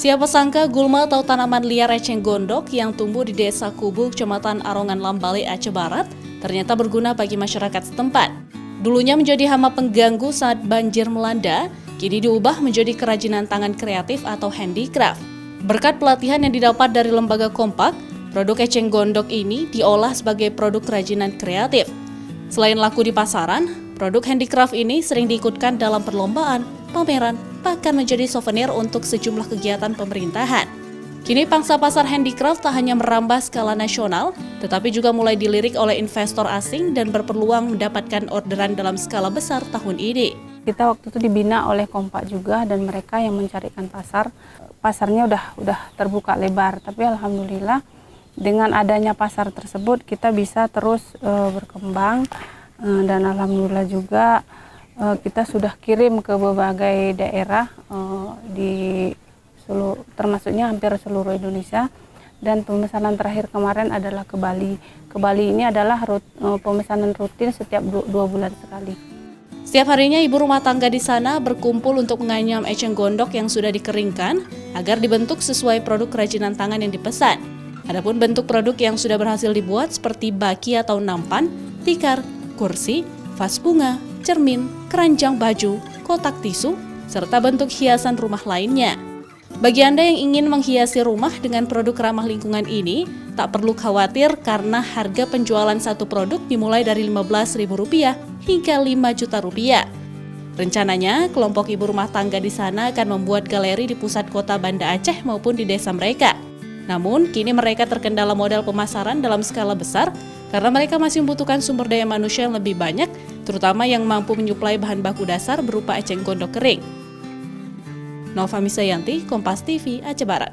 Siapa sangka gulma atau tanaman liar eceng gondok yang tumbuh di Desa Kubu, Kecamatan Arongan Lambale, Aceh Barat, ternyata berguna bagi masyarakat setempat. Dulunya menjadi hama pengganggu saat banjir melanda, kini diubah menjadi kerajinan tangan kreatif atau handicraft. Berkat pelatihan yang didapat dari lembaga Kompak, produk eceng gondok ini diolah sebagai produk kerajinan kreatif. Selain laku di pasaran, produk handicraft ini sering diikutkan dalam perlombaan, pameran, bahkan menjadi souvenir untuk sejumlah kegiatan pemerintahan. Kini pangsa pasar handicraft tak hanya merambah skala nasional, tetapi juga mulai dilirik oleh investor asing dan berpeluang mendapatkan orderan dalam skala besar tahun ini. Kita waktu itu dibina oleh Kompak juga dan mereka yang mencarikan pasar. Pasarnya udah terbuka lebar, tapi alhamdulillah dengan adanya pasar tersebut kita bisa terus berkembang dan alhamdulillah juga kita sudah kirim ke berbagai daerah di seluruh, termasuknya hampir seluruh Indonesia, dan pemesanan terakhir kemarin adalah ke Bali. Ke Bali ini adalah pemesanan rutin setiap 2 bulan sekali. Setiap harinya ibu rumah tangga di sana berkumpul untuk menganyam eceng gondok yang sudah dikeringkan agar dibentuk sesuai produk kerajinan tangan yang dipesan. Adapun bentuk produk yang sudah berhasil dibuat seperti baki atau nampan, tikar, kursi, vas bunga, cermin, keranjang baju, kotak tisu, serta bentuk hiasan rumah lainnya. Bagi Anda yang ingin menghiasi rumah dengan produk ramah lingkungan ini, tak perlu khawatir karena harga penjualan satu produk dimulai dari Rp15.000 hingga Rp5 juta. Rencananya, kelompok ibu rumah tangga di sana akan membuat galeri di pusat kota Banda Aceh maupun di desa mereka. Namun, kini mereka terkendala modal pemasaran dalam skala besar karena mereka masih membutuhkan sumber daya manusia yang lebih banyak, terutama yang mampu menyuplai bahan baku dasar berupa eceng gondok kering. Nova Misayanti, Kompas TV, Aceh Barat.